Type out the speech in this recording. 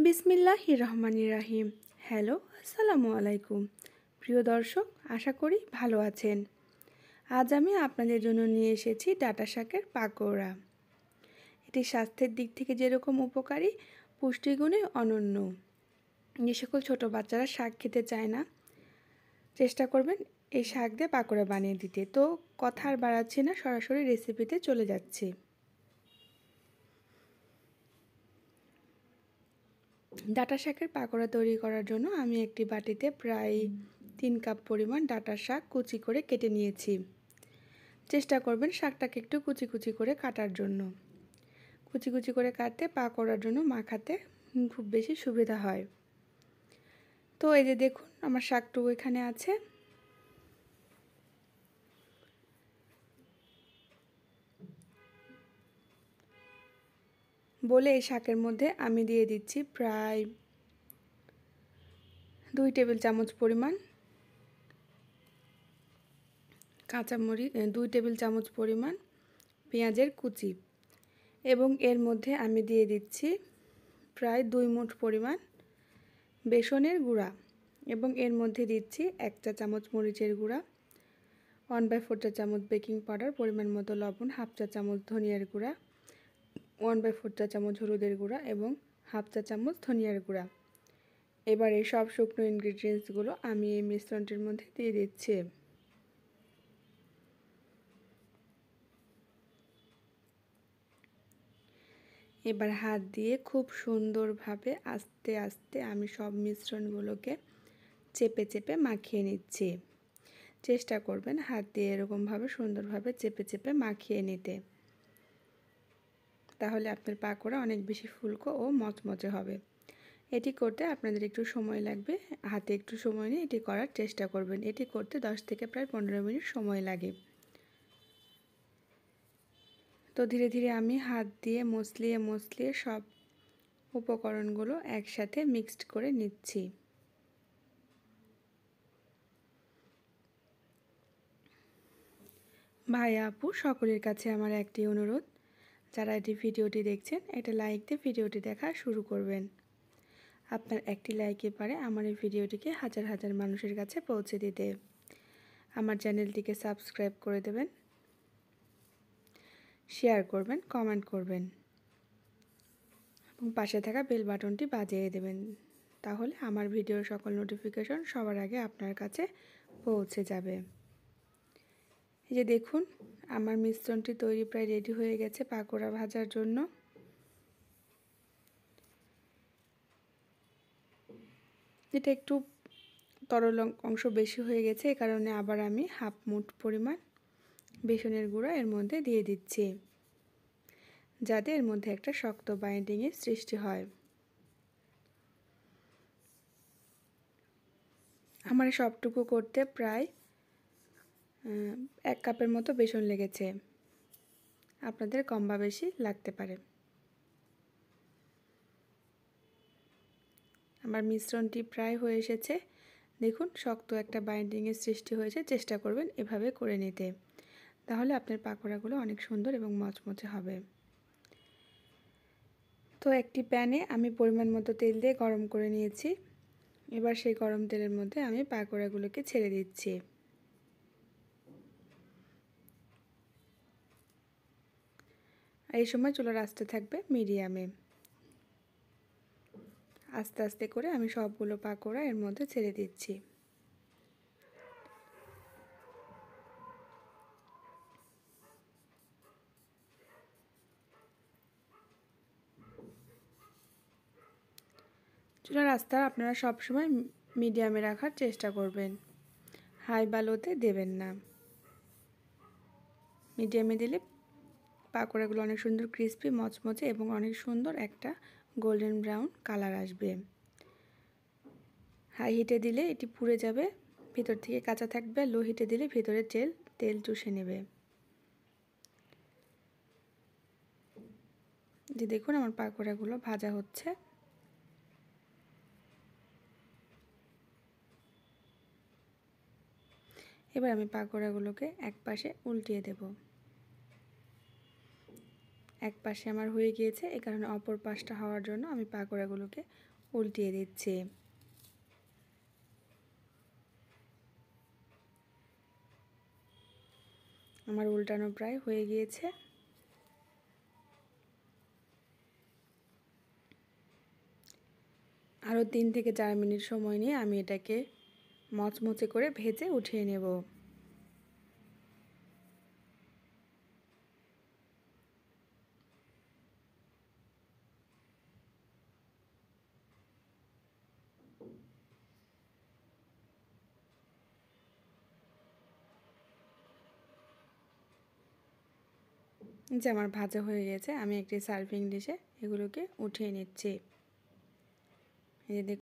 বিসমিল্লাহির রহমানির রাহিম। হ্যালো, আসসালামু আলাইকুম। প্রিয় দর্শক, আশা করি ভালো আছেন। আজ আমি আপনাদের জন্য নিয়ে এসেছি ডাঁটা শাকের পাকোড়া। এটি স্বাস্থ্যের দিক থেকে যেরকম উপকারী, পুষ্টিগুণে অনন্য। যে সকল ছোটো বাচ্চারা শাক খেতে চায় না, চেষ্টা করবেন এই শাক দিয়ে পাকোড়া বানিয়ে দিতে। তো কথা আর বাড়াচ্ছি না, সরাসরি রেসিপিতে চলে যাচ্ছি। ডাঁটা শাকের পাকোড়া তৈরি করার জন্য আমি একটি বাটিতে প্রায় 3 কাপ পরিমাণ ডাঁটা শাক কুচি করে কেটে নিয়েছি। চেষ্টা করবেন শাকটাকে একটু কুচি কুচি করে কাটার জন্য। কুচি কুচি করে কাটতে পাকোড়ার জন্য মাখাতে খুব বেশি সুবিধা হয়। তো এই যে দেখুন, আমার শাকটুকু এখানে আছে। বলে এই শাকের মধ্যে আমি দিয়ে দিচ্ছি প্রায় 2 টেবিল চামচ পরিমাণ কাঁচামরিচ, 2 টেবিল চামচ পরিমাণ পেঁয়াজের কুচি, এবং এর মধ্যে আমি দিয়ে দিচ্ছি প্রায় 2 মুঠ পরিমাণ বেসনের গুঁড়া, এবং এর মধ্যে দিচ্ছি 1 চা চামচ মরিচের গুঁড়া, 1/4 চা চামচ বেকিং পাউডার, পরিমাণ মতো লবণ, 1/2 চা চামচ ধনিয়ার গুঁড়া, 1/4 চা চামচ হলুদের গুঁড়া এবং 1/2 চা চামচ ধনিয়ার গুঁড়া। এবার এই সব শুকনো ইনগ্রিডিয়েন্টসগুলো আমি এই মিশ্রণটির মধ্যে দিয়ে দিচ্ছি। এবার হাত দিয়ে খুব সুন্দরভাবে আস্তে আস্তে আমি সব মিশ্রণগুলোকে চেপে চেপে মাখিয়ে নিচ্ছি। চেষ্টা করবেন হাত দিয়ে এরকমভাবে সুন্দরভাবে চেপে চেপে মাখিয়ে নিতে, তাহলে আপনার পাকোড়া অনেক বেশি ফুলকো ও মচমচে হবে। এটি করতে আপনাদের একটু সময় লাগবে, হাতে একটু সময় নিয়ে এটি করার চেষ্টা করবেন। এটি করতে 10 থেকে প্রায় 15 মিনিট সময় লাগে। তো ধীরে ধীরে আমি হাত দিয়ে মসলিয়ে মসলিয়ে সব উপকরণগুলো একসাথে মিক্সড করে নিচ্ছি। ভাই আপু সকলের কাছে আমার একটি অনুরোধ, যারা এটি ভিডিওটি দেখছেন, এটা লাইক দিয়ে ভিডিওটি দেখা শুরু করবেন। আপনার একটি লাইকে পারে আমার এই ভিডিওটিকে হাজার হাজার মানুষের কাছে পৌঁছে দিতে। আমার চ্যানেলটিকে সাবস্ক্রাইব করে দেবেন, শেয়ার করবেন, কমেন্ট করবেন এবং পাশে থাকা বেল বাটনটি বাজিয়ে দেবেন, তাহলে আমার ভিডিওর সকল নোটিফিকেশন সবার আগে আপনার কাছে পৌঁছে যাবে। এই যে দেখুন, আমার মিশ্রণটি তৈরি প্রায় রেডি হয়ে গেছে পাকোড়া ভাজার জন্য। এটা একটু তরল অংশ বেশি হয়ে গেছে, এই কারণে আবার আমি 1/2 মুঠ পরিমাণ বেসনের গুঁড়া এর মধ্যে দিয়ে দিচ্ছি, যাতে এর মধ্যে একটা শক্ত বাইন্ডিংয়ের সৃষ্টি হয়। আমার সবটুকু করতে প্রায় 1 কাপের মতো বেসন লেগেছে, আপনাদের কম বা বেশি লাগতে পারে। আমার মিশ্রণটি প্রায় হয়ে এসেছে, দেখুন শক্ত একটা বাইন্ডিংয়ের সৃষ্টি হয়েছে। চেষ্টা করবেন এভাবে করে নিতে, তাহলে আপনার পাকোড়াগুলো অনেক সুন্দর এবং মচমচে হবে। তো একটি প্যানে আমি পরিমাণ মতো তেল দিয়ে গরম করে নিয়েছি। এবার সেই গরম তেলের মধ্যে আমি পাকোড়াগুলোকে ছেড়ে দিচ্ছি। এই সময় চুলার আঁচটা থাকবে মিডিয়ামে। আস্তে আস্তে করে আমি সবগুলো পাকোড়া এর মধ্যে ছেড়ে দিচ্ছি। চুলার আঁচটা আপনারা সবসময় মিডিয়ামে রাখার চেষ্টা করবেন, হাই বা লোতে দেবেন না। মিডিয়ামে দিলে পাকোড়াগুলো অনেক সুন্দর ক্রিস্পি মচমচে এবং অনেক সুন্দর একটা গোল্ডেন ব্রাউন কালার আসবে। হাই হিটে দিলে এটি পুড়ে যাবে, ভিতর থেকে কাঁচা থাকবে। লো হিটে দিলে ভিতরে তেল চুষে নেবে। যে দেখুন, আমার পাকোড়াগুলো ভাজা হচ্ছে। এবার আমি পাকোড়াগুলোকে এক পাশে উল্টিয়ে দেব। এক পাশে আমার হয়ে গিয়েছে, এই কারণে অপর পাশটা হওয়ার জন্য আমি পাকোড়াগুলোকে উল্টিয়ে দিচ্ছি। আমার উল্টানো প্রায় হয়ে গিয়েছে। আরও 3 থেকে 4 মিনিট সময় নিয়ে আমি এটাকে মচমচে করে ভেজে উঠিয়ে নেব। যে আমার ভাজা হয়ে গেছে, আমি একটি সার্ভিং ডিশে এগুলোকে উঠিয়ে নিচ্ছি। এই যে